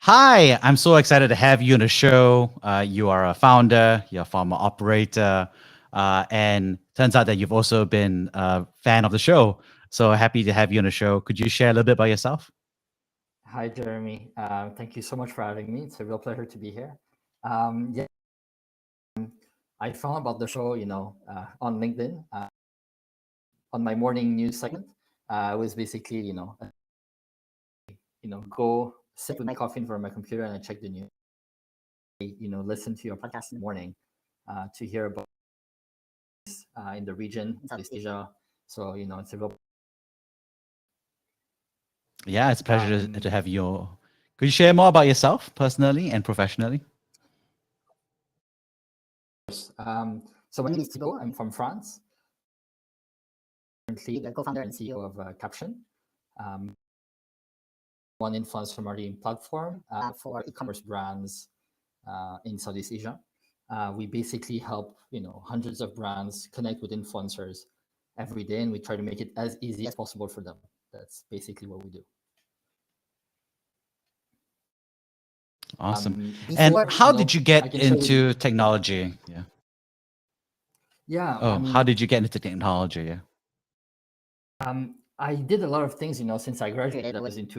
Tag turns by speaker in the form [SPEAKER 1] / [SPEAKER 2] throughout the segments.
[SPEAKER 1] Hi, I'm so excited to have you on the show. You are a founder, you're a former operator, and turns out that you've also been a fan of the show. So happy to have you on the show. Could you share a little bit about yourself?
[SPEAKER 2] Hi, Jeremy. Thank you so much for having me. It's a real pleasure to be here. Yeah, I found about the show, on LinkedIn, on my morning news segment. I was basically, go sit with my coffee in front of my computer and I check the news. Listen to your podcast in the morning to hear about in the region, in Southeast Asia. So, it's a real.
[SPEAKER 1] Yeah, it's a pleasure to
[SPEAKER 2] Um,
[SPEAKER 1] have you. Could you share more about yourself personally and professionally?
[SPEAKER 2] so my name is Thibault. I'm from France. Currently the co-founder and CEO of Capssion. Um, One influencer marketing platform for e-commerce brands in Southeast Asia. We basically help hundreds of brands connect with influencers every day, and we try to make it as easy as possible for them. That's basically what we do.
[SPEAKER 1] Awesome. And
[SPEAKER 2] Before,
[SPEAKER 1] how did you
[SPEAKER 2] I
[SPEAKER 1] get
[SPEAKER 2] can share with you.
[SPEAKER 1] into technology? Yeah.
[SPEAKER 2] Yeah,
[SPEAKER 1] Oh, how did you get into technology? Yeah.
[SPEAKER 2] I did a lot of things. Since I graduated, I was into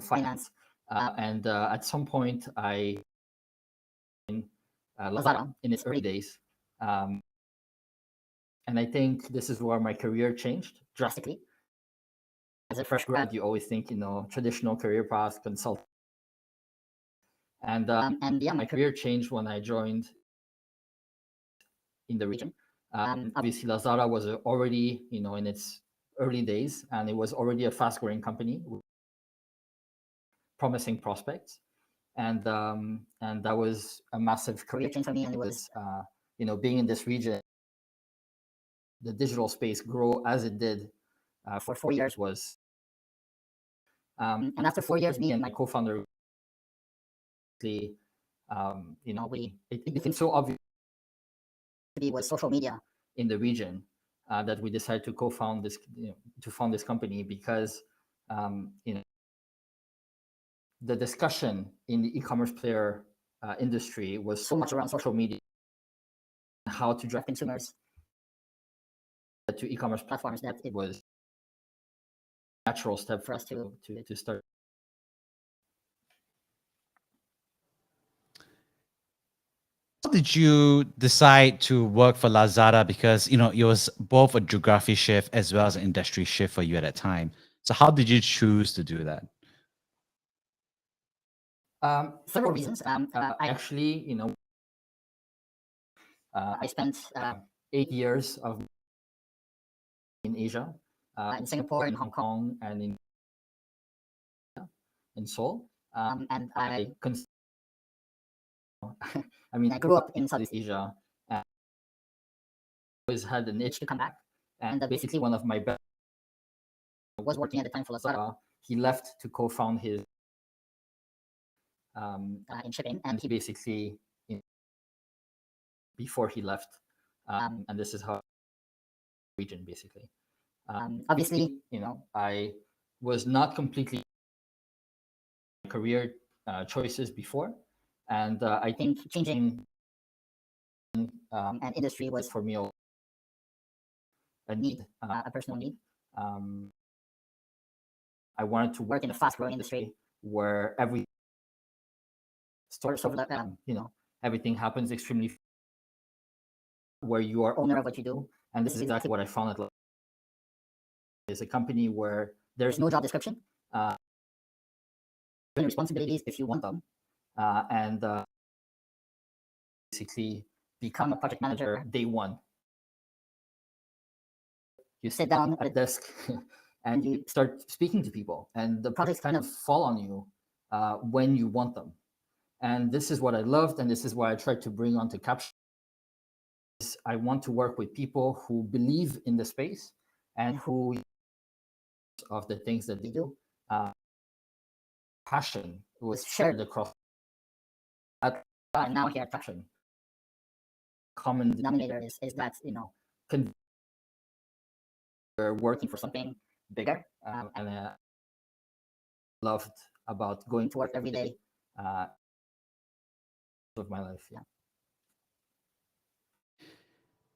[SPEAKER 2] finance, and at some point, I in Lazada in its early days. Um, and I think this is where my career changed drastically. As a fresh grad, you always think, traditional career path, consult. And yeah, my career changed when I joined in the region. Obviously, Lazada was already, in its early days, and it was already a fast-growing company with promising prospects. And that was a massive career change for me. And it was, being in this region, the digital space grow as it did for 4 years was. And after 4 years, me and my co-founder, it became so obvious was social media in the region that we decided to co-found this, to found this company because, the discussion in the e-commerce player industry was so much around social media, how to drive consumers to e-commerce platforms that it was a natural step for us to start.
[SPEAKER 1] How did you decide to work for Lazada? Because it was both a geography shift as well as an industry shift for you at that time. So how did you choose to do that?
[SPEAKER 2] Several reasons. I actually, I spent 8 years of in Asia, in Singapore, in Hong Kong, and in Seoul. And I mean, I grew up in Southeast Asia. And always had an itch to come back. And basically, one of my best was working at the time for Lazada. He left to co-found his in shipping, and he basically, before he left, and this is how region basically. Obviously, I was not completely career choices before, and I think changing an industry was for me a need, a personal need. Um, I wanted to work in a fast-growing industry where every everything happens extremely, where you are owner of what you do, and this is exactly what I found at. Is a company where there's no job description, responsibilities if you want them, and basically become a project manager day one. You sit down at a desk and you start speaking to people, and the projects kind of fall on you when you want them. And this is what I loved, and this is what I tried to bring onto Capssion. I want to work with people who believe in the space and who of the things that they do. Passion was shared across. And now here at Capssion, common denominator is that we're working for something bigger, and loved about going to work every day of my life. Yeah.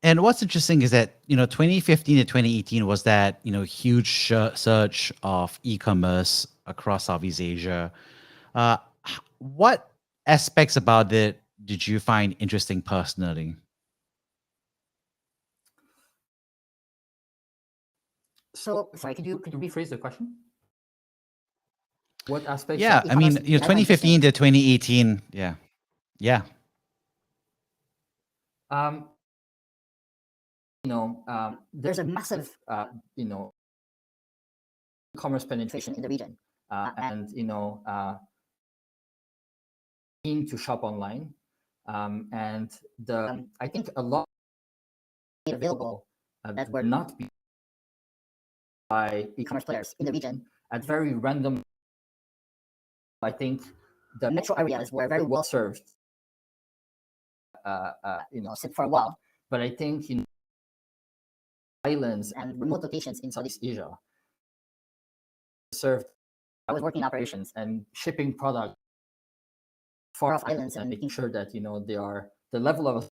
[SPEAKER 1] And what's interesting is that 2015 to 2018 was that huge surge of e-commerce across Southeast Asia. What aspects about it did you find interesting personally?
[SPEAKER 2] So, sorry, could you rephrase the question? What aspects?
[SPEAKER 1] Yeah,
[SPEAKER 2] Of
[SPEAKER 1] I mean,
[SPEAKER 2] e-commerce did I find
[SPEAKER 1] 2015
[SPEAKER 2] interesting?
[SPEAKER 1] to 2018. Yeah, yeah.
[SPEAKER 2] There's a massive, e-commerce penetration in the region, and keen to shop online, and I think a lot available that were not by e-commerce players in the region at very random. I think the metro areas were very well served, sit for a while. But I think islands and remote locations in Southeast Asia served. I was working in operations and shipping product far off islands and making sure that they are the level of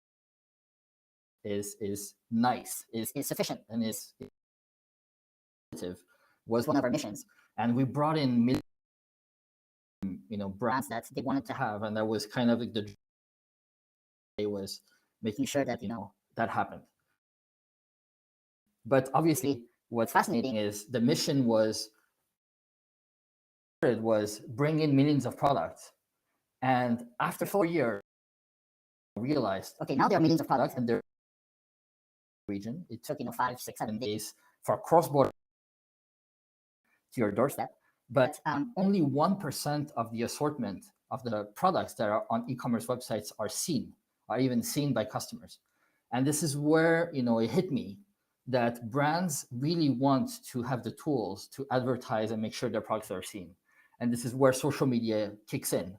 [SPEAKER 2] is nice, is sufficient, and is was one of our missions. And we brought in millions, brands that they wanted to have, and that was kind of like the was making sure that that happened. But obviously, what's fascinating is the mission was bring in millions of products, and after 4 years, realized, okay, now there are millions of products, and they're region. It took 5, 6, 7 days for cross-border to your doorstep, but only 1% of the assortment of the products that are on e-commerce websites are even seen by customers. And this is where it hit me that brands really want to have the tools to advertise and make sure their products are seen. And this is where social media kicks in,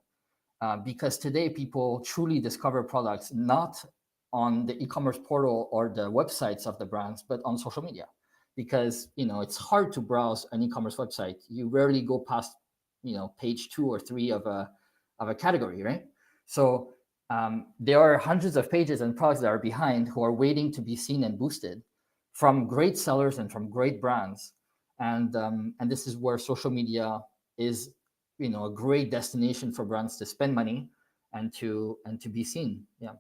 [SPEAKER 2] because today people truly discover products not on the e-commerce portal or the websites of the brands, but on social media. Because it's hard to browse an e-commerce website. You rarely go past page 2 or 3 of a category, right? So there are hundreds of pages and products that are behind who are waiting to be seen and boosted from great sellers and from great brands. And this is where social media is a great destination for brands to spend money and to be seen. Yeah.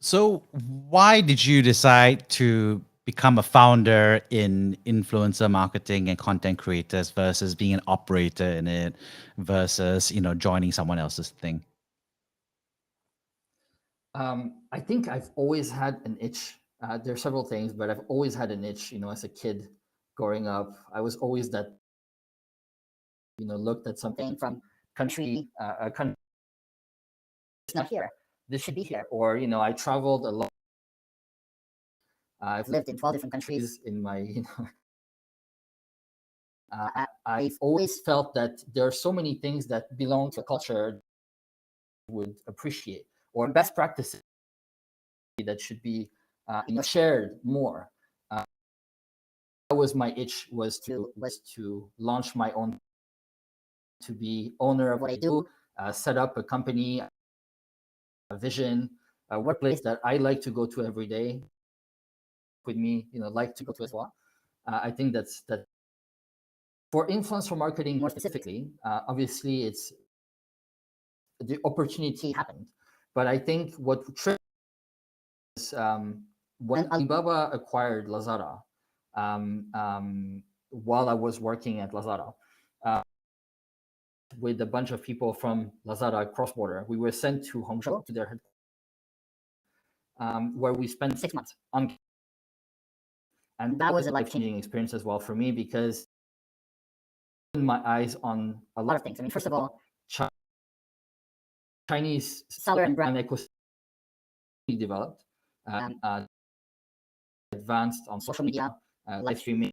[SPEAKER 1] So why did you decide to become a founder in influencer marketing and content creators versus being an operator in it versus joining someone else's thing?
[SPEAKER 2] I think I've always had an itch. There are several things, but I've always had an itch. As a kid growing up, I was always that looked at something from a country, it's not here. This should be here. Or I traveled a lot. I've lived in 12 different countries in my. I've always felt that there are so many things that belong to a culture would appreciate, or best practices that should be shared more. That was my itch, was to launch my own, to be owner of what I do, set up a company, a vision, a workplace that I like to go to every day, with me like to go to as well. I think that for influencer marketing more specifically, obviously it's the opportunity happened, but I think what is when Alibaba acquired Lazada, while I was working at Lazada, with a bunch of people from Lazada cross-border, we were sent to Hangzhou, to their headquarters, where we spent 6 months on. And that was a life-changing experience as well for me, because it opened my eyes on a lot of things. I mean, first of all, Chinese seller and brand ecosystem developed, advanced on social media, live streaming,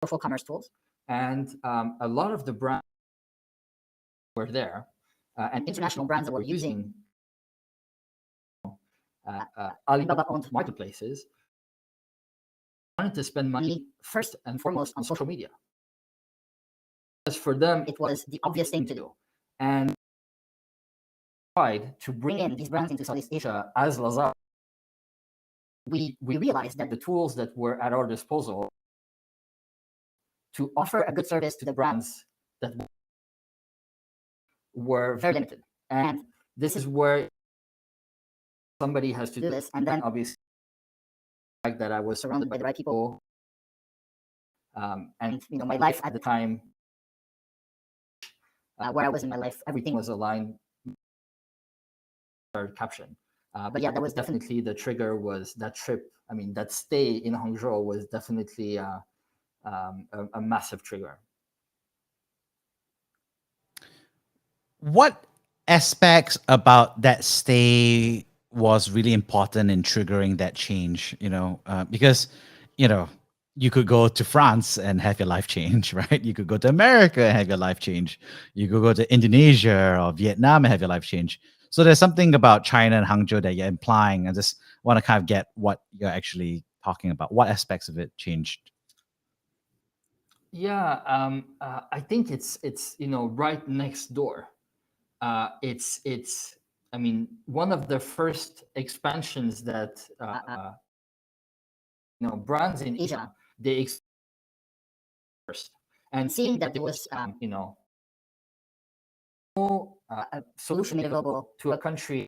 [SPEAKER 2] social commerce tools, and a lot of the brands were there, and international brands that were using Alibaba-owned marketplaces wanted to spend money first and foremost on social media. for them, it was the obvious thing to do. And tried to bring in these brands into Southeast Asia as Lazada. We realized that the tools that were at our disposal to offer a good service to the brands that were very limited. And this is where somebody has to do this. And then obviously, the fact that I was surrounded by the right people, and my life at the time, where I was in my life, everything was aligned. Caption. But yeah, that was definitely the trigger. Was that trip? I mean, that stay in Hangzhou was definitely a massive trigger.
[SPEAKER 1] What aspects about that stay was really important in triggering that change? Because you could go to France and have your life change, right? You could go to America and have your life change. You could go to Indonesia or Vietnam and have your life change. So there's something about China and Hangzhou that you're implying. I just want to kind of get what you're actually talking about. What aspects of it changed?
[SPEAKER 2] Yeah, I think it's right next door. It's I mean, one of the first expansions that brands in Asia, they first, and seeing that there was no solution available to a country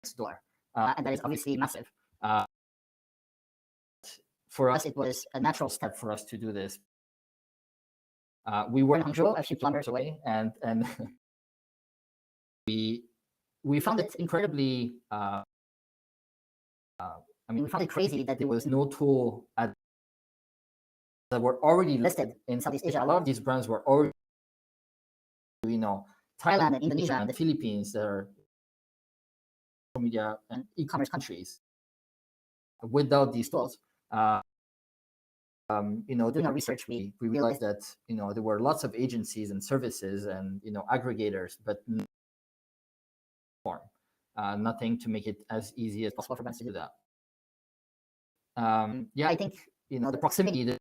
[SPEAKER 2] next door, and that is obviously massive. For us, it was a natural step for us to do this. We were in Hangzhou, a few kilometers away, and we found it incredibly. We found it crazy that there was no tool that were already listed in Southeast Asia. A lot of these brands were already, Thailand and Indonesia and the Philippines, that are social media and e-commerce countries. Without these tools, doing our research, we realized that there were lots of agencies and services and aggregators, but nothing to make it as easy as possible for brands to do that. Yeah, I think the proximity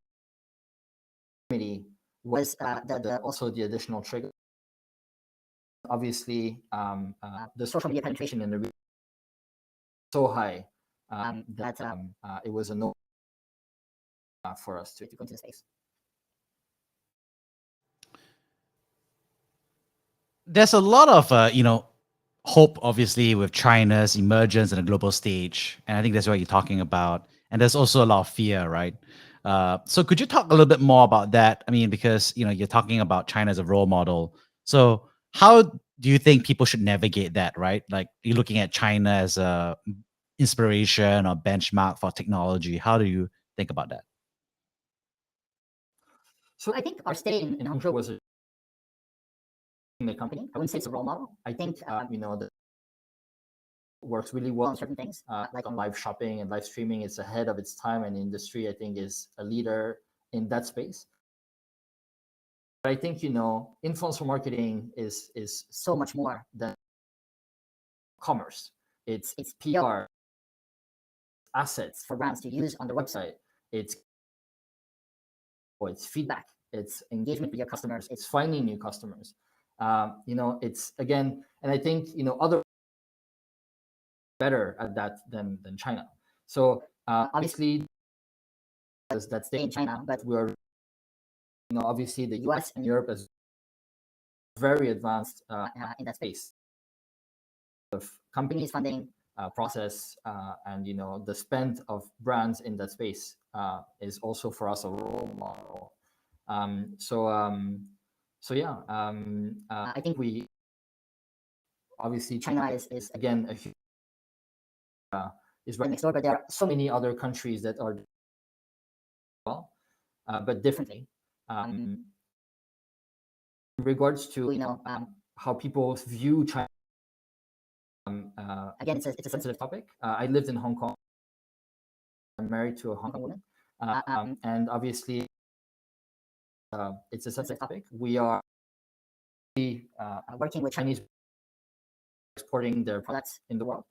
[SPEAKER 2] was also the additional trigger. Obviously, the social media penetration in the region so high that it was a no for us to go into the space.
[SPEAKER 1] There's a lot of hope, obviously, with China's emergence in the global stage, and I think that's what you're talking about. And there's also a lot of fear, right? So could you talk a little bit more about that? I mean, because you're talking about China as a role model. So how do you think people should navigate that, right? Like, you're looking at China as a inspiration or benchmark for technology. How do you think about that?
[SPEAKER 2] So I think our stay in Hangzhou was the company. I wouldn't say it's a role model. I think that works really well on certain things, like on live shopping and live streaming. It's ahead of its time, and the industry, I think, is a leader in that space. But I think influencer marketing is so much more than commerce. It's PR, assets for brands to use on their website. It's feedback. It's engagement with your customers. It's finding new customers. It's again, and I think other better at that than China. So obviously, that stay in China, but we're obviously the US and Europe is very advanced in that space of companies funding process, and the spend of brands in that space is also for us a role model. So yeah, I think we obviously China is again a huge, is right next door, but there are so many other countries that are well, but differently. In regards to how people view China, again, it's a sensitive topic. I lived in Hong Kong. I'm married to a Hong Kong woman, and obviously, it's a sensitive topic. We are working with Chinese exporting their products in the world.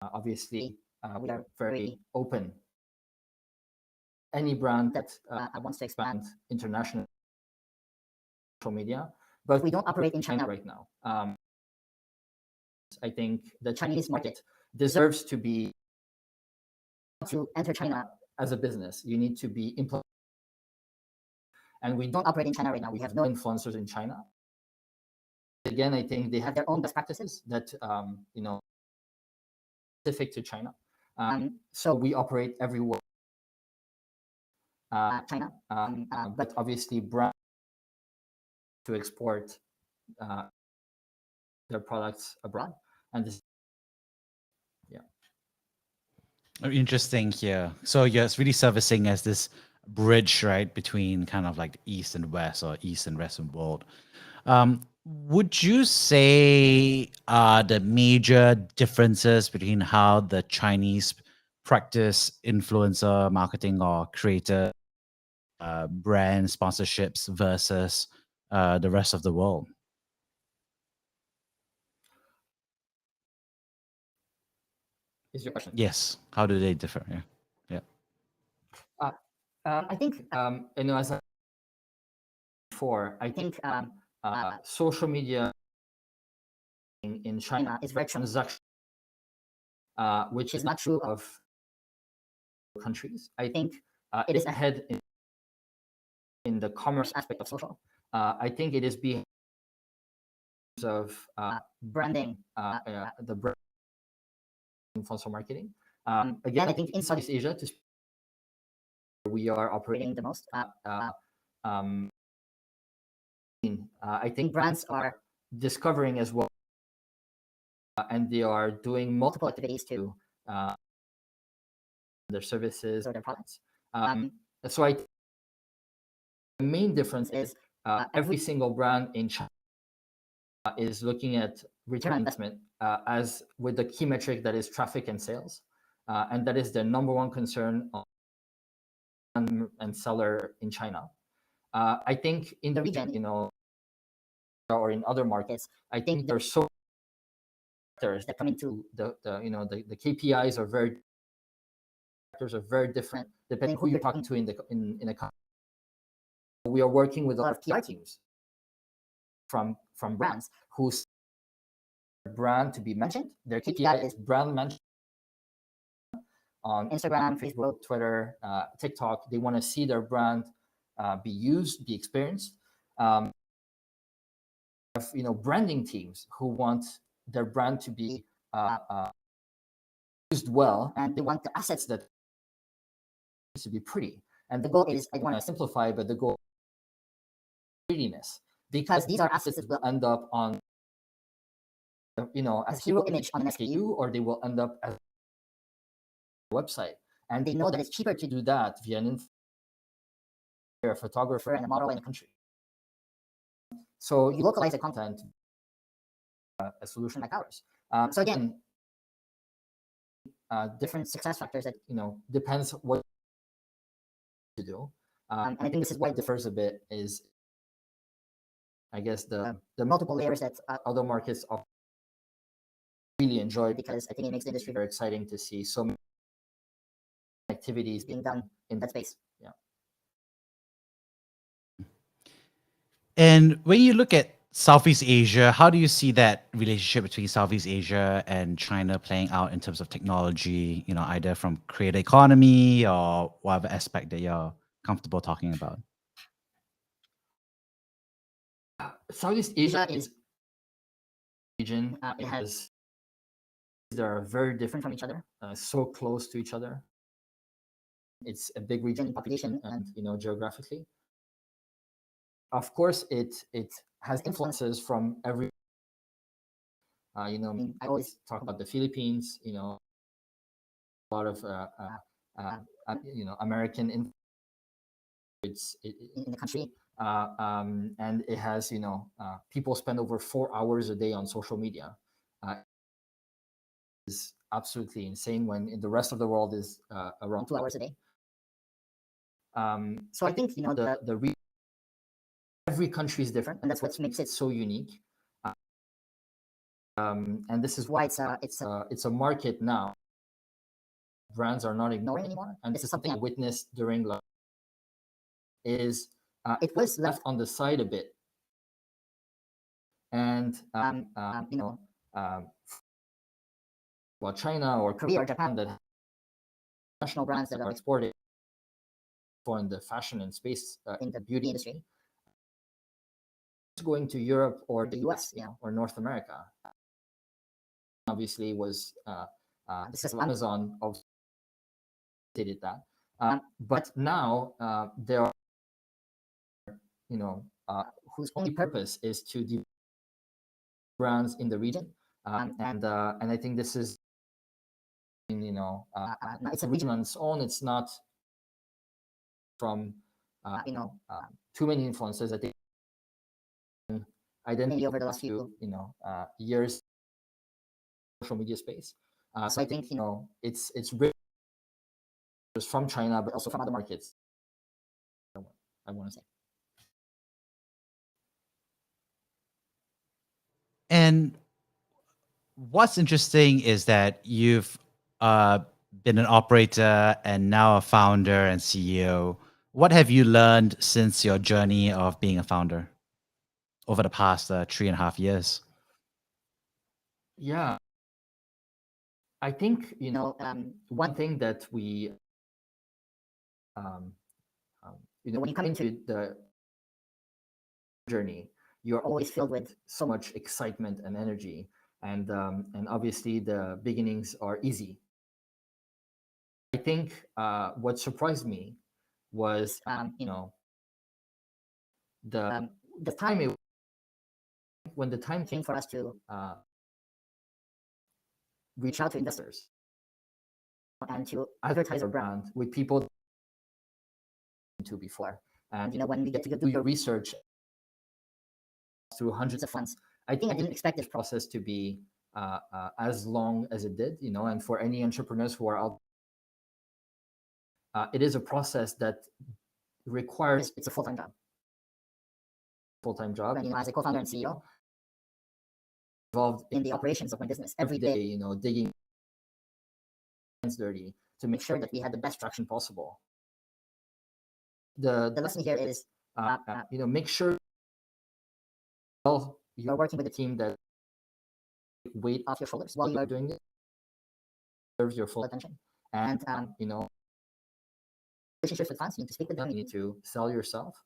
[SPEAKER 2] Obviously, we are very open any brand that wants to expand international social media, but we don't operate in China right now. I think the Chinese market deserves to enter China as a business. You need to be implemented. And we don't operate in China right now. We have no influencers in China. Again, I think they have their own best practices that specific to China. So we operate everywhere. China, but obviously brand to export their products abroad, and this,
[SPEAKER 1] Interesting here. So you're really servicing as this bridge, right, between kind of like the East and West or East and Western world. Would you say the major differences between how the Chinese practice influencer marketing or creator brand sponsorships versus the rest of the world?
[SPEAKER 2] is your question?
[SPEAKER 1] Yes. How do they differ? Yeah.
[SPEAKER 2] I think as I before, I think social media in China is very transactional, which is not true of countries. I think it is ahead in the commerce aspect of social. I think it is being of branding, the brand influencer marketing. Again, I think in Southeast Asia, we are operating the most. I think brands are discovering as well, and they are doing multiple activities to their services or their products. So the main difference is every single brand in China is looking at return on investment as with the key metric that is traffic and sales, and that is the number one concern and seller in China. I think in the region, or in other markets, I think there's so factors that come into the KPIs are very different depending who you're talking to in a company. We are working with a lot of PR teams from brands whose brand to be mentioned. Their KPI is brand mention on Instagram, Facebook, Twitter, TikTok. They want to see their brand be used, be experienced. Branding teams who want their brand to be used well, and they want the assets that to be pretty. And the goal is, I want to simplify, but the goal is prettiness, because these are assets that will end up on, as hero image on an SKU, or they will end up as a website. And they know that it's cheaper to do that via a photographer and a model in the country. So you localize the content, a solution like ours. So again, different success factors that depends what to do. And I think this is why it differs a bit. Is I guess the multiple layers that other markets really enjoy, because I think it makes the industry very exciting to see so many activities being done in that space. Yeah.
[SPEAKER 1] And when you look at Southeast Asia, how do you see that relationship between Southeast Asia and China playing out in terms of technology, either from creator economy or whatever aspect that you're comfortable talking about?
[SPEAKER 2] Southeast Asia is a region. They are very different from each other, so close to each other. It's a big region in population and geographically. Of course, it has influences from every. I always talk about the Philippines. A lot of American influence in the country, and it has people spend over 4 hours a day on social media. Is absolutely insane when in the rest of the world is around 2 hours a day. So I think every country is different, and that's what makes it so unique. And this is why it's a market now brands are not ignoring anymore, and this is something I witnessed during is it was left on the side a bit, and well, China or Korea or Japan that national brands that are exported for in the fashion and space in the beauty industry, going to Europe or the US, or North America. Obviously, was this is Amazon also did that, but now there are whose only purpose is to develop brands in the region, and I think this is it's a region on its own. It's not from too many influences. I think identity over the last few years, social media space. So I think it's rich from China, but also from other markets. I want to say.
[SPEAKER 1] And what's interesting is that you've been an operator and now a founder and CEO. What have you learned since your journey of being a founder over the past 3.5 years?
[SPEAKER 2] Yeah, I think one thing that we when you come into the journey, you're always filled with so much excitement and energy, and obviously the beginnings are easy. I think what surprised me was the time when the time came for us to reach out to investors and to advertise our brand with people to before. And when we get to do your research through hundreds of funds, I think I didn't expect this process to be as long as it did. And for any entrepreneurs who are out, it is a process that requires, it's a full-time job. And as a co-founder and CEO, involved in the operations of my business every day, digging hands dirty to make sure that we had the best traction possible. The lesson here is, make sure you're working with a team that weight off your shoulders while you are doing it, deserves your full attention, and relationships with fans. You need to speak with them. You need to sell yourself.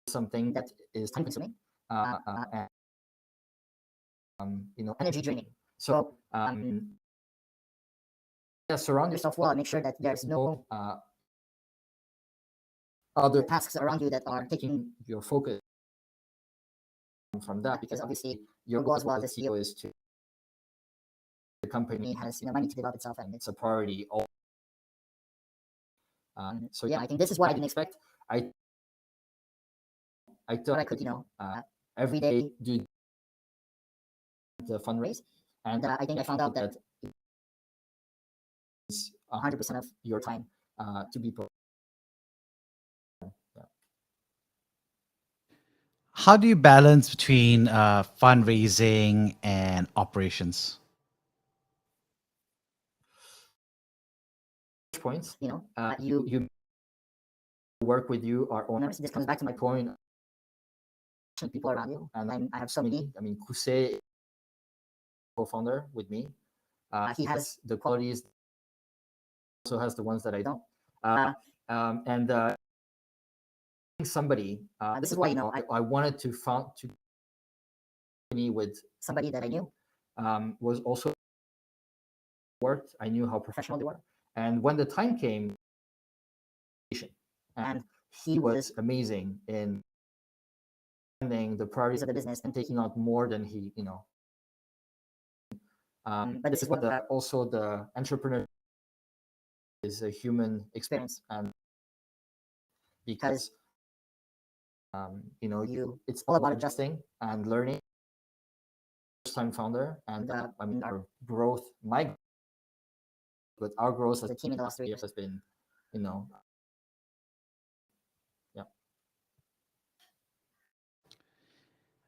[SPEAKER 2] Something that is time consuming, and energy draining. So surround yourself well and make sure that there's no other tasks around you that are taking your focus from that, because obviously your goal as well as a CEO is to the company has money to develop itself, and it's a priority. So yeah, I think this is what I didn't expect. I thought I could every day do the fundraise, and I think I found out that it's 100% of your time to be
[SPEAKER 1] How do you balance between fundraising and operations?
[SPEAKER 2] Points, you work with you are owners. This comes back to my point. People around you, and I have so many. I mean, Kuse, co-founder with me, he has the qualities, also has the ones that I don't. And somebody. This is why I wanted to found to me with somebody that I knew was also worked. I knew how professional they were, and when the time came, and he was amazing in the priorities of the business and taking out more than he, but this is what also the entrepreneur is a human experience, and because it's all about adjusting and learning. First time founder, and our growth, but our growth as a team in the last 3 years has been,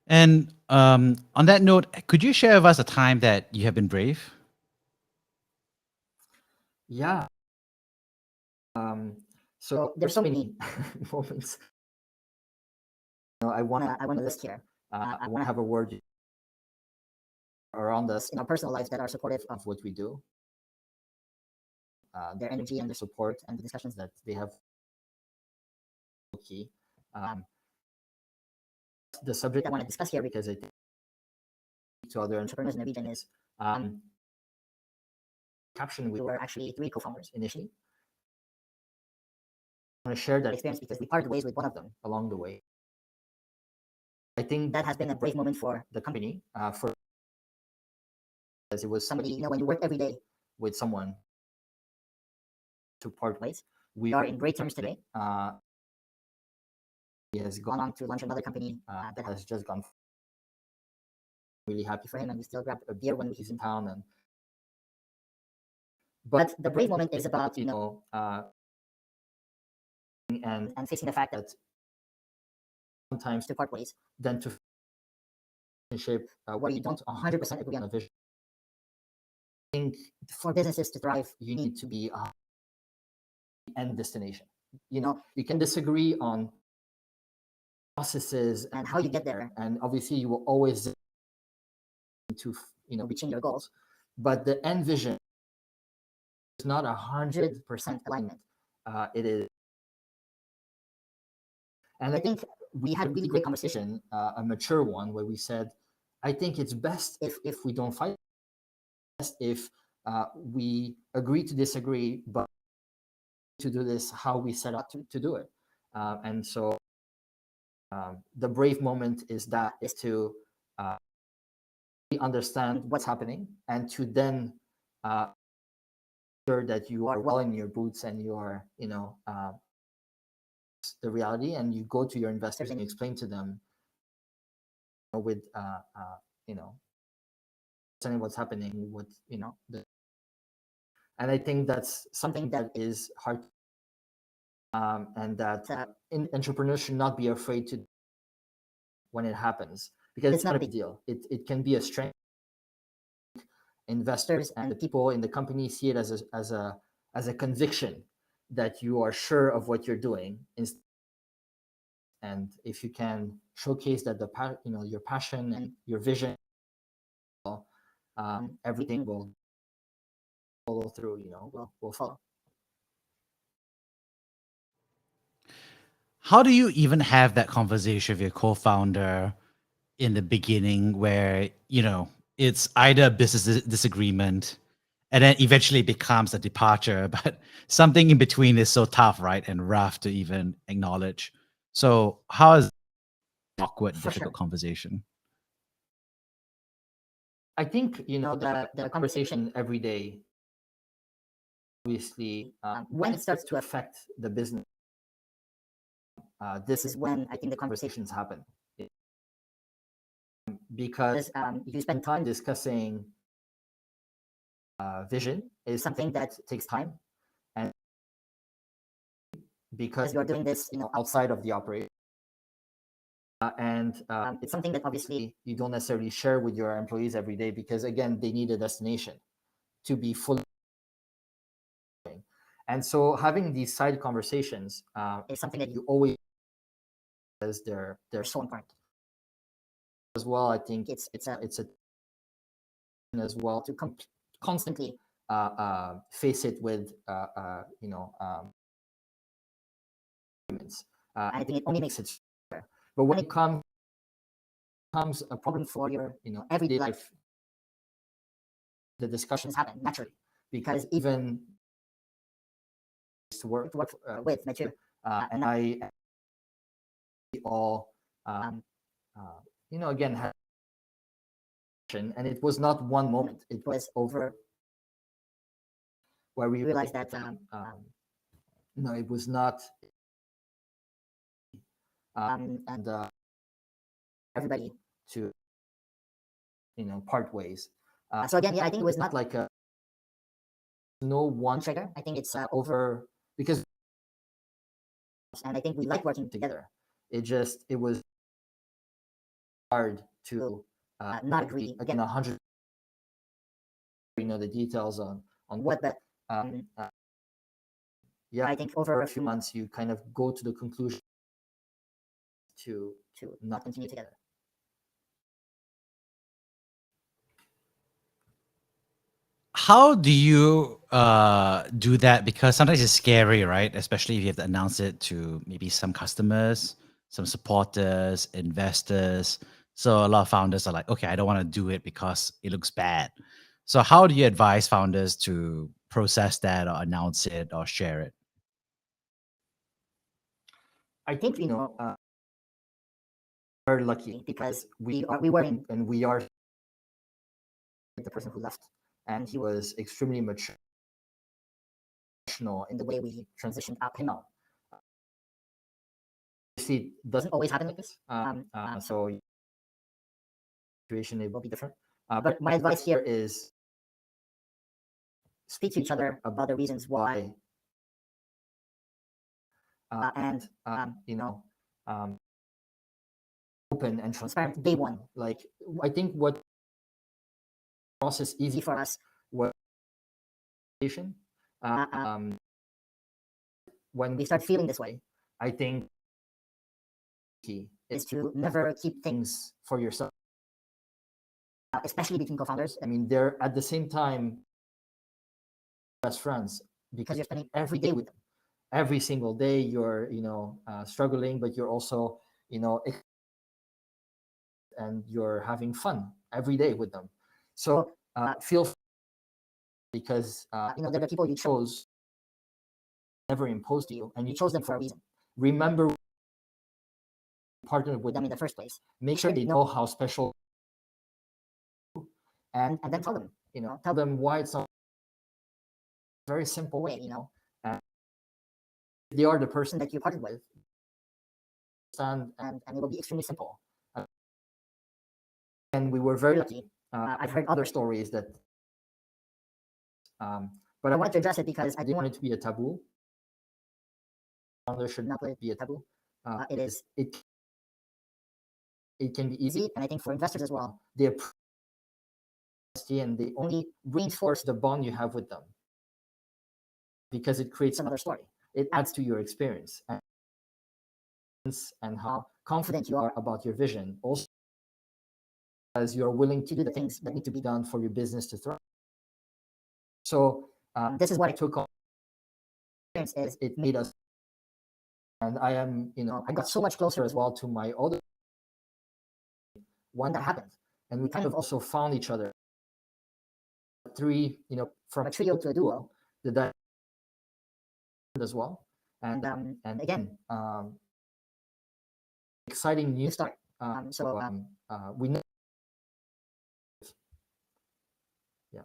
[SPEAKER 1] And on that note, could you share with us a time that you have been brave?
[SPEAKER 2] Yeah. So there's so many moments. I wanna list here. I wanna have a word around us in our personal lives that are supportive of what we do. Their energy and their support and the discussions that they have. Key. The subject I want to discuss here, because I think to other entrepreneurs in the region, is Capssion. We were actually 3 co-founders initially. I want to share that experience because we parted ways with one of them along the way. I think that has been a brave moment for the company, as it was somebody, when you work every day with someone, to part ways. We are in great terms today. He has gone on to launch another company that has just gone. Really happy for him, and we still grab a beer when he's in town. But the brave moment is about and facing the fact that sometimes to part ways, then to shape where you don't 100% agree on a vision. I think for businesses to thrive, you need to be end destination. You can disagree on processes and how you get there, and obviously you will always to reaching your goals, but the end vision is not 100% alignment. It is, and I think we had a really great conversation, a mature one, where we said, I think it's best if we don't fight, best if we agree to disagree, but to do this how we set out to do it. And so the brave moment is to understand what's happening, and to then sure that you are well in your boots, and you are the reality, and you go to your investors and you explain to them with telling what's happening, what and I think that's something that is hard, and that entrepreneurs should not be afraid to when it happens, because it's not a big deal. It can be a strength. Investors and the people in the company see it as a conviction that you are sure of what you're doing, and if you can showcase that your passion and your vision, everything will follow through. Will follow.
[SPEAKER 1] How do you even have that conversation with your co-founder in the beginning, where it's either a business disagreement and then eventually becomes a departure, but something in between is so tough, right, and rough to even acknowledge? So how is awkward, difficult conversation?
[SPEAKER 2] I think the conversation every day, obviously, when it starts to affect the business, this is when I think the conversations happen, because if you spend time discussing vision, is something that takes time, and because you're doing this outside of the operation, and it's something that obviously you don't necessarily share with your employees every day, because again, they need a destination to be fully. And so having these side conversations is something that you always, because they're so important as well. I think it's a as well to constantly face it with I think it only makes it better. But when it comes a problem for your everyday life, the discussions happen naturally, because even to work with mature and I all again had, and it was not one moment, it was over, where we realized that it was not and everybody to part ways. So again, I think it was not like no one trigger. I think it's over, because, and I think we like working together. It was hard to not agree again 100. The details on what, but yeah, I think over a few months you kind of go to the conclusion to not continue together.
[SPEAKER 1] How do you do that? Because sometimes it's scary, right? Especially if you have to announce it to maybe some customers, some supporters, investors. So a lot of founders are like, okay, I don't want to do it because it looks bad. So how do you advise founders to process that or announce it or share it?
[SPEAKER 2] I think we're lucky because we were in, and we are the person who left, and he was extremely mature in the way we transitioned him out. See, it doesn't always happen like this. So situation it will be different. But my advice here is speak to each other about the reasons why, and open and transparent day one. Like, I think what process easy for us was when we start feeling this way. I think key is to never keep things for yourself, especially between co-founders. I mean, they're at the same time best friends because you're spending every day with them. Every single day you're struggling, but you're also and you're having fun every day with them. So feel because they're the people you chose, never imposed you, and you chose them for a reason. Remember, partner with them in the first place. Make sure they know how special, and then tell them why it's not a very simple way. And they are the person that you partnered with, and it will be extremely simple. And we were very lucky. I've heard other stories that, but I wanted to address it because I didn't want it to be a taboo. Founder should not let it be a taboo. It can be easy, and I think for investors as well, they and they only reinforce the bond you have with them because it creates another story. It adds to your experience and how confident you are about your vision. Also, as you're willing to do the things that need to be done for your business to thrive. So this is what I took on. Is it made us, and I am, I got so much closer as well to my other one that happened, and we kind of also found each other. Three, from a trio to a duo, that as well, and again, exciting new start. We know. Yeah.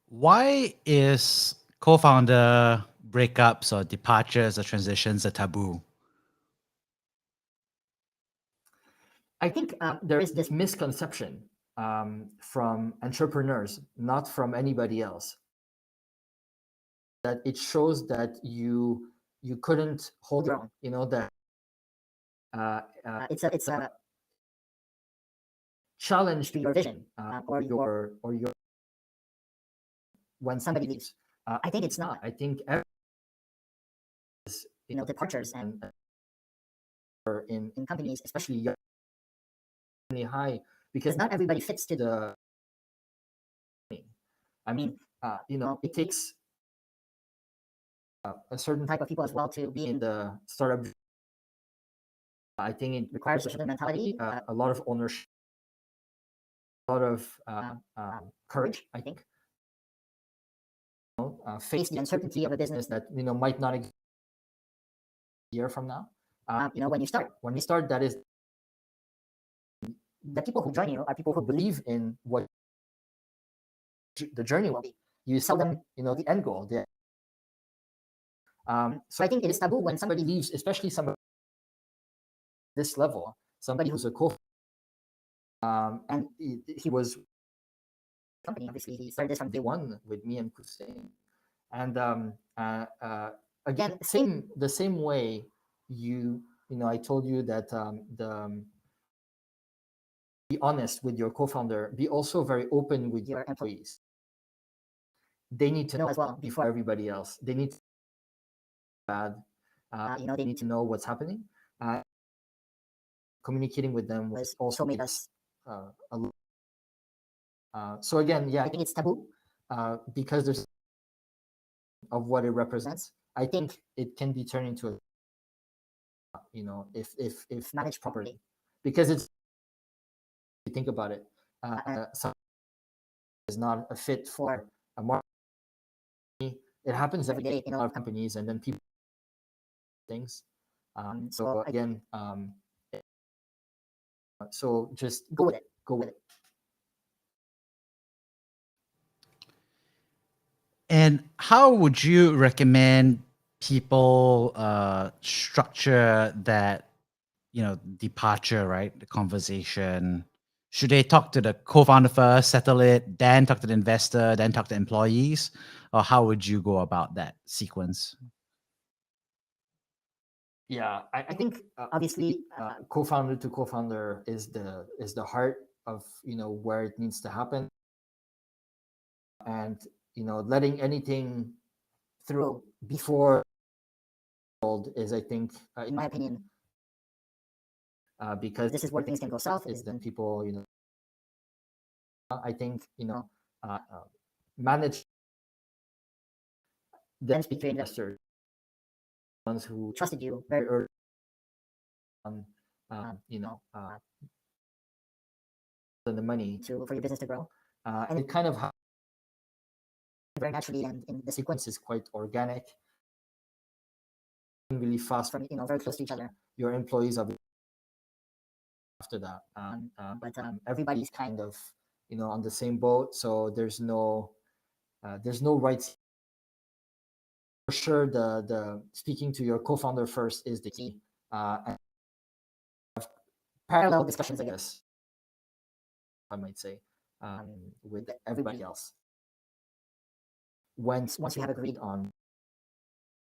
[SPEAKER 1] Why is co-founder breakups or departures or transitions a taboo?
[SPEAKER 2] I think there is this misconception from entrepreneurs, not from anybody else, that it shows that you couldn't hold your own. That it's a challenge to your vision or your when somebody leaves. I think it's not. I think departures and in companies, especially high, because not everybody fits to the. I mean, it takes a certain type of people as well to be in the startup. I think it requires a certain mentality, a lot of ownership, a lot of courage. I think face the uncertainty of a business that might not exist a year from now. When you start, that is the people who join you are people who believe in what the journey will be. You sell them, the end goal. So I think it is taboo when somebody leaves, especially somebody this level, somebody who's a and he was company. Obviously, he started this from day one with me and Hussein. And again, the same way I told you that be honest with your co-founder, be also very open with your employees. they need to know as well before everybody else. They need to bad, they need to know what's happening. Communicating with them was also made us so again, yeah, I think it's taboo because there's of what it represents. I think it can be turned into a if managed properly, because it's, you think about it, some is not a fit for a market. It happens every day in a lot of companies, and then people things. So again, so just go with it. Go with it.
[SPEAKER 1] And how would you recommend people structure that, departure, right? The conversation. Should they talk to the co-founder first, settle it, then talk to the investor, then talk to employees? Or how would you go about that sequence?
[SPEAKER 2] Yeah, I think obviously co-founder to co-founder is the heart of where it needs to happen, and letting anything through before is, I think, in my opinion, because this is where things can go south. Is then people, I think, manage, then speak to investors, ones who trusted you very early, the money for your business to grow, and it kind of very naturally, and the sequence is quite organic, really fast, from very close to each other. Your employees are after that, but everybody's kind of on the same boat, so there's no rights. For sure, the speaking to your co-founder first is the key, and parallel discussions, I guess, I might say, with everybody else. Once you have agreed on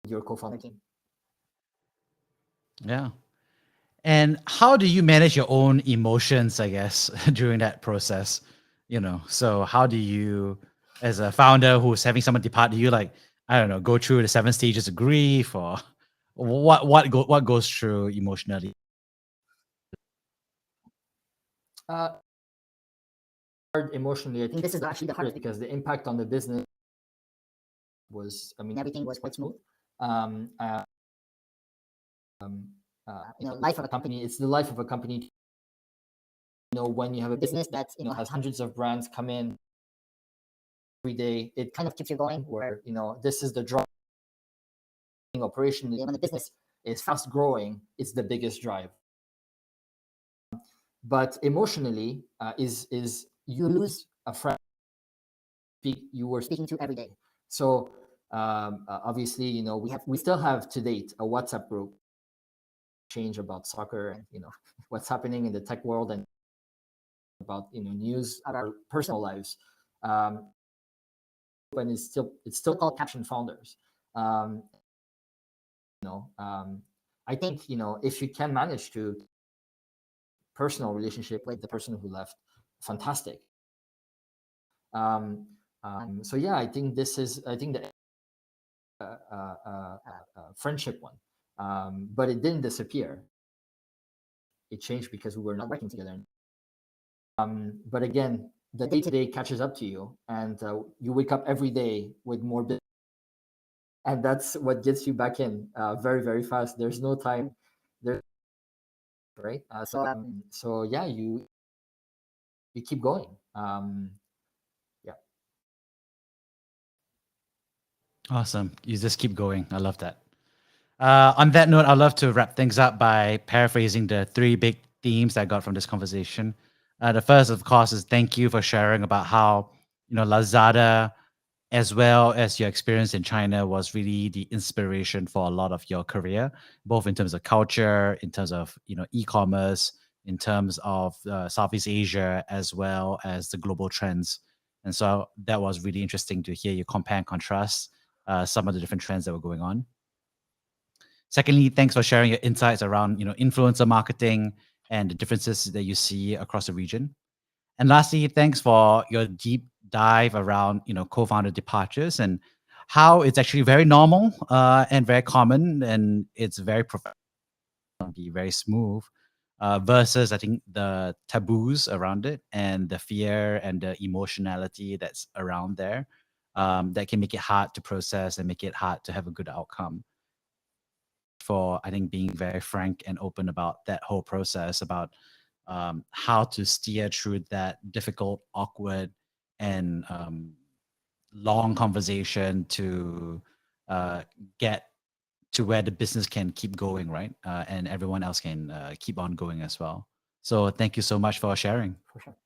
[SPEAKER 2] your co-founder team.
[SPEAKER 1] Yeah. And how do you manage your own emotions, I guess, during that process? So how do you, as a founder who's having someone depart, do you, like, I don't know, go through the 7 stages of grief, or what goes through emotionally?
[SPEAKER 2] Emotionally, I think this is actually the hardest, because the impact on the business was, everything was quite smooth. Life of a company, it's the life of a company. When you have a business that has hundreds of brands come in every day, it kind of keeps you going. Where this is the drive operation. When the business is fast growing, it's the biggest drive. But emotionally, is you lose a friend you were speaking to every day. So obviously, we still have to date a WhatsApp group change about soccer and what's happening in the tech world, and about news about our personal lives. And it's still called Capssion Founders. I think if you can manage to personal relationship with the person who left, fantastic. So yeah, I think the friendship one, but it didn't disappear. It changed because we were not working together. But again, the day-to-day catches up to you, and you wake up every day with more business, and that's what gets you back in very, very fast. There's no time there, right? So yeah, you keep going. Yeah.
[SPEAKER 1] Awesome. You just keep going. I love that. On that note, I'd love to wrap things up by paraphrasing the 3 big themes that I got from this conversation. The first, of course, is thank you for sharing about how Lazada, as well as your experience in China, was really the inspiration for a lot of your career, both in terms of culture, in terms of e-commerce, in terms of Southeast Asia, as well as the global trends. And so that was really interesting to hear you compare and contrast some of the different trends that were going on. Secondly, thanks for sharing your insights around influencer marketing and the differences that you see across the region. And lastly, thanks for your deep dive around, co-founder departures and how it's actually very normal and very common, and it's very professional, be very smooth, versus I think the taboos around it and the fear and the emotionality that's around there, that can make it hard to process and make it hard to have a good outcome. For I think being very frank and open about that whole process, about how to steer through that difficult, awkward, and long conversation to get to where the business can keep going, right? And everyone else can keep on going as well. So thank you so much for sharing.
[SPEAKER 2] For sure.